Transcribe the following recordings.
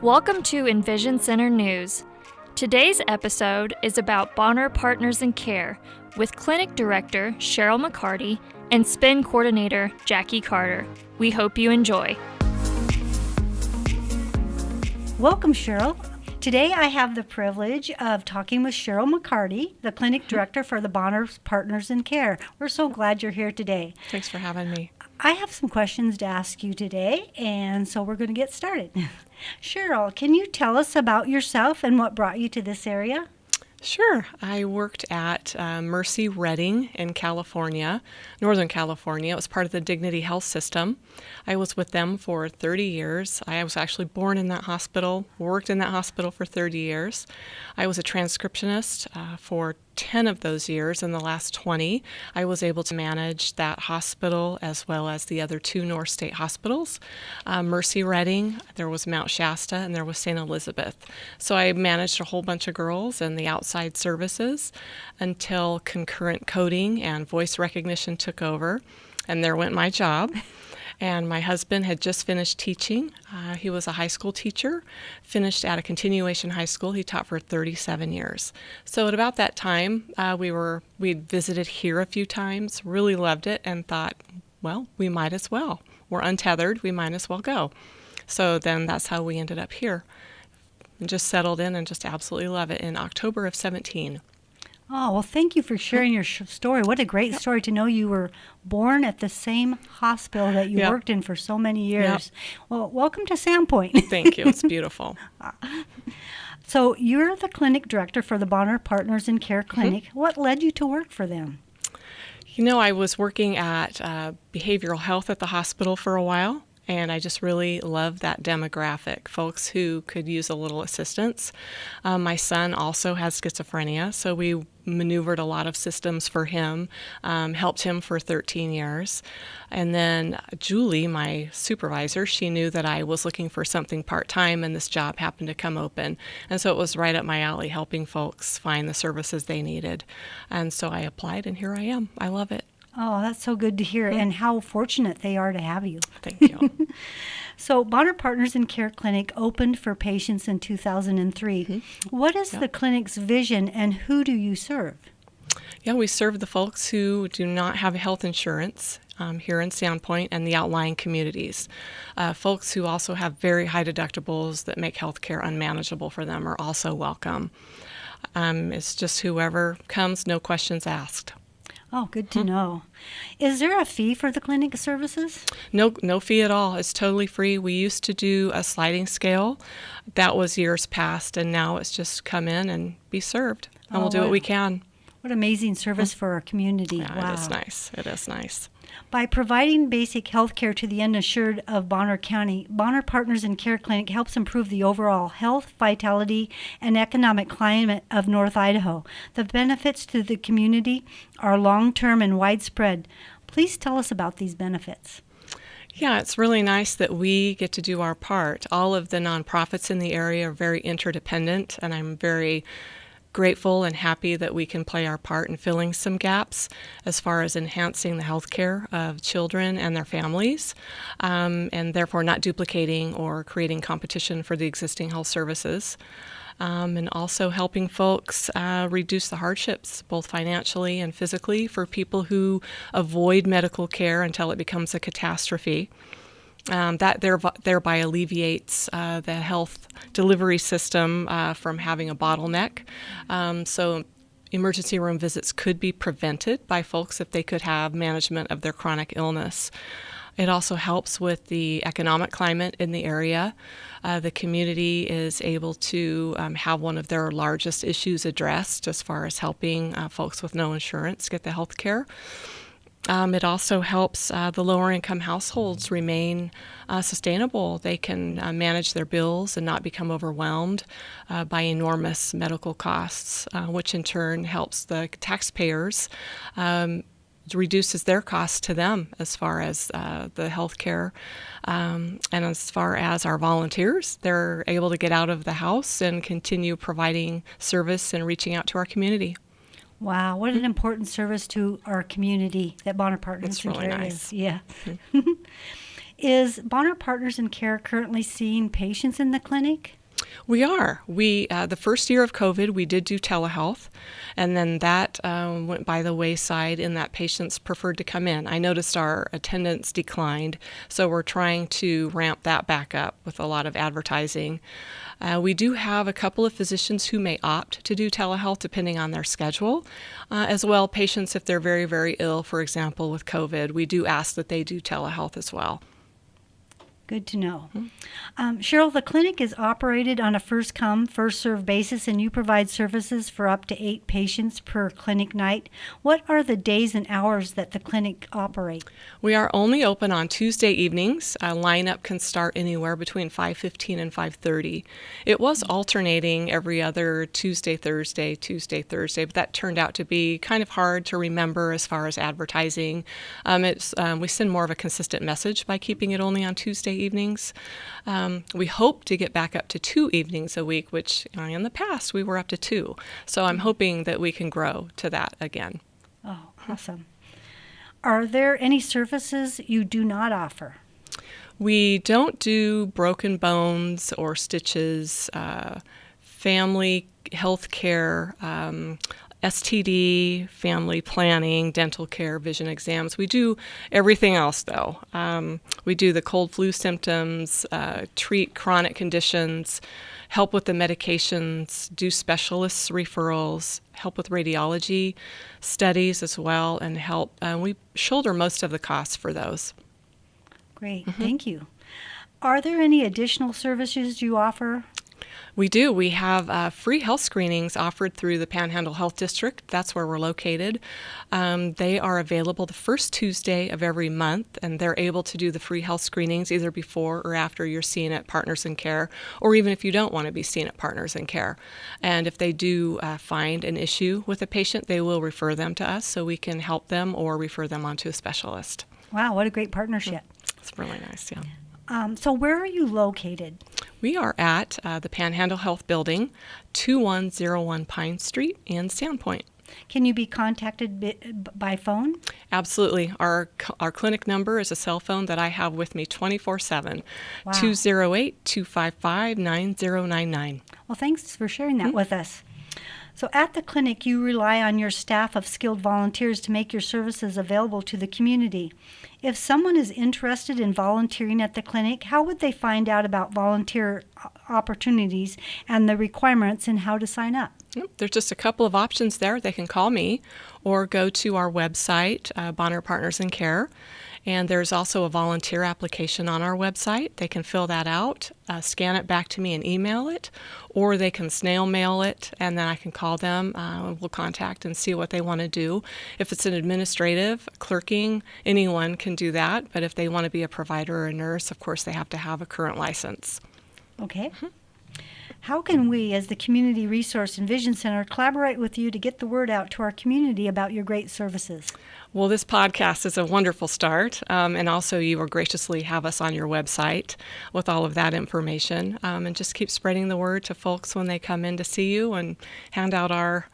Welcome to EnVision Center News. Today's episode is about Bonner Partners in Care with Clinic Director Chryl McCarty and SPIN Coordinator Jackie Carter. We hope you enjoy. Welcome, Chryl. Today I have the privilege of talking with Chryl McCarty, the Clinic Director for the Bonner Partners in Care. We're so glad you're here today. Thanks for having me. I have some questions to ask you today, and so we're going to get started. Chryl, can you tell us about yourself and what brought you to this area? Sure. I worked at Mercy Redding in California, Northern California. It was part of the Dignity Health System. I was with them for 30 years. I was actually born in that hospital, worked in that hospital for 30 years. I was a transcriptionist for 10 of those years. In the last 20, I was able to manage that hospital as well as the other two North State hospitals. Mercy Redding, there was Mount Shasta, and there was St. Elizabeth. So I managed a whole bunch of girls and the outside services until concurrent coding and voice recognition took over, and there went my job. And my husband had just finished teaching. He was a high school teacher, finished at a continuation high school. He taught for 37 years. So at about that time, we'd visited here a few times, really loved it, and thought, well, we might as well. We're untethered, we might as well go. So then that's how we ended up here. And just settled in and just absolutely love it in October of 17. Oh, well, thank you for sharing your story. What a great story to know you were born at the same hospital that you worked in for so many years. Well, welcome to Sandpoint. Thank you. It's beautiful. So you're the clinic director for the Bonner Partners in Care Clinic. What led you to work for them? You know, I was working at behavioral health at the hospital for a while. And I just really love that demographic, folks who could use a little assistance. My son also has schizophrenia, so we maneuvered a lot of systems for him, helped him for 13 years. And then Julie, my supervisor, she knew that I was looking for something part-time, and this job happened to come open. And so it was right up my alley, helping folks find the services they needed. And so I applied, and here I am. I love it. Oh, that's so good to hear, and how fortunate they are to have you. Thank you. So Bonner Partners in Care Clinic opened for patients in 2003. What is the clinic's vision, and who do you serve? Yeah, we serve the folks who do not have health insurance here in Sandpoint and the outlying communities. Folks who also have very high deductibles that make health care unmanageable for them are also welcome. It's just whoever comes, no questions asked. Oh, good to know. Is there a fee for the clinic services? No fee at all. It's totally free. We used to do a sliding scale. That was years past, and now it's just come in and be served. And we'll do what we can. What amazing service for our community. Yeah, wow. It is nice. It is nice. By providing basic health care to the uninsured of Bonner County, Bonner Partners in Care Clinic helps improve the overall health, vitality, and economic climate of North Idaho. The benefits to the community are long-term and widespread. Please tell us about these benefits. Yeah, it's really nice that we get to do our part. All of the nonprofits in the area are very interdependent, and I'm very grateful and happy that we can play our part in filling some gaps as far as enhancing the health care of children and their families, and therefore not duplicating or creating competition for the existing health services. And also helping folks reduce the hardships, both financially and physically, for people who avoid medical care until it becomes a catastrophe. That thereby alleviates the health delivery system from having a bottleneck. So emergency room visits could be prevented by folks if they could have management of their chronic illness. It also helps with the economic climate in the area. The community is able to have one of their largest issues addressed as far as helping folks with no insurance get the health care. It also helps the lower income households remain sustainable. They can manage their bills and not become overwhelmed by enormous medical costs, which in turn helps the taxpayers, reduces their costs to them as far as the health care. And as far as our volunteers, they're able to get out of the house and continue providing service and reaching out to our community. Wow, what an important service to our community that Bonner Partners in Care is. Yeah. Is Bonner Partners in Care currently seeing patients in the clinic? We are. The first year of COVID, we did do telehealth, and then that went by the wayside in that patients preferred to come in. I noticed our attendance declined, so we're trying to ramp that back up with a lot of advertising. We do have a couple of physicians who may opt to do telehealth depending on their schedule, as well patients if they're very, very ill, for example, with COVID. We do ask that they do telehealth as well. Good to know. Cheryl, the clinic is operated on a first-come, first-served basis, and you provide services for up to 8 patients per clinic night. What are the days and hours that the clinic operates? We are only open on Tuesday evenings. Lineup can start anywhere between 5:15 and 5:30. It was alternating every other Tuesday, Thursday, but that turned out to be kind of hard to remember as far as advertising. We send more of a consistent message by keeping it only on Tuesday evenings. We hope to get back up to 2 evenings a week, which in the past we were up to 2. So I'm hoping that we can grow to that again. Oh, awesome. Are there any services you do not offer? We don't do broken bones or stitches, family health care, STD, family planning, dental care, vision exams. We do everything else, though. We do the cold flu symptoms, treat chronic conditions, help with the medications, do specialists referrals, help with radiology studies as well, and help. We shoulder most of the costs for those. Great, thank you. Are there any additional services you offer? We do. We have free health screenings offered through the Panhandle Health District. That's where we're located. They are available the first Tuesday of every month, and they're able to do the free health screenings either before or after you're seen at Partners in Care, or even if you don't want to be seen at Partners in Care. And if they do find an issue with a patient, they will refer them to us so we can help them or refer them on to a specialist. Wow, what a great partnership. It's really nice, yeah. So where are you located? We are at the Panhandle Health Building, 2101 Pine Street in Sandpoint. Can you be contacted by phone? Absolutely. Our clinic number is a cell phone that I have with me 24/7, Wow. 208-255-9099. Well, thanks for sharing that with us. So at the clinic, you rely on your staff of skilled volunteers to make your services available to the community. If someone is interested in volunteering at the clinic, how would they find out about volunteer opportunities and the requirements and how to sign up? There's just a couple of options there. They can call me or go to our website, Bonner Partners in Care. And there's also a volunteer application on our website. They can fill that out, scan it back to me and email it, or they can snail mail it, and then I can call them. We'll contact and see what they want to do. If it's an administrative, clerking, anyone can do that. But if they want to be a provider or a nurse, of course, they have to have a current license. Okay. How can we, as the Community Resource and Vision Center, collaborate with you to get the word out to our community about your great services? Well, this podcast is a wonderful start, and also you will graciously have us on your website with all of that information, and just keep spreading the word to folks when they come in to see you and hand out our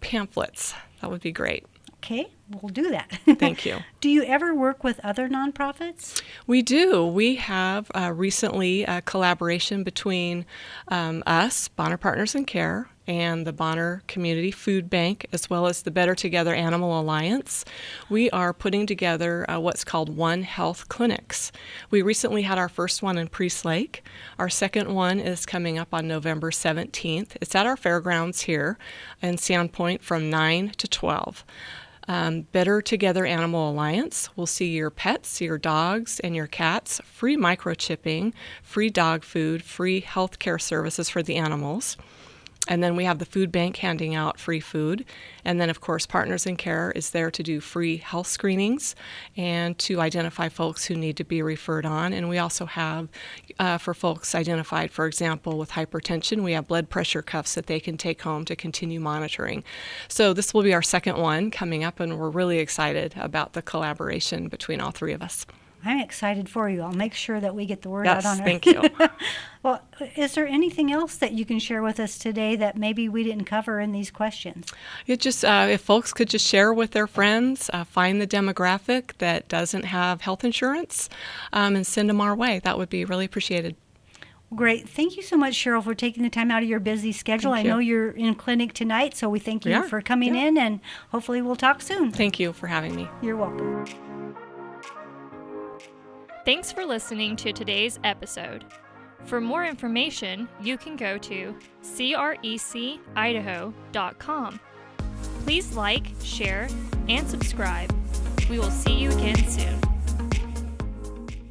pamphlets. That would be great. Okay, we'll do that. Thank you. Do you ever work with other nonprofits? We do. We have recently a collaboration between us, Bonner Partners in Care, and the Bonner Community Food Bank, as well as the Better Together Animal Alliance. We are putting together what's called One Health Clinics. We recently had our first one in Priest Lake. Our second one is coming up on November 17th. It's at our fairgrounds here in Sandpoint from 9 to 12. Better Together Animal Alliance will see your pets, your dogs, and your cats, free microchipping, free dog food, free health care services for the animals. And then we have the food bank handing out free food. And then, of course, Partners in Care is there to do free health screenings and to identify folks who need to be referred on. And we also have, for folks identified, for example, with hypertension, we have blood pressure cuffs that they can take home to continue monitoring. So this will be our second one coming up, and we're really excited about the collaboration between all three of us. I'm excited for you. I'll make sure that we get the word out on it. Yes, thank you. Well, is there anything else that you can share with us today that maybe we didn't cover in these questions? It just if folks could just share with their friends, find the demographic that doesn't have health insurance, and send them our way. That would be really appreciated. Great. Thank you so much, Cheryl, for taking the time out of your busy schedule. Thank you. I know you're in clinic tonight, so we thank you for coming in, and hopefully we'll talk soon. Thank you for having me. You're welcome. Thanks for listening to today's episode. For more information, you can go to CRECidaho.com. Please like, share, and subscribe. We will see you again soon.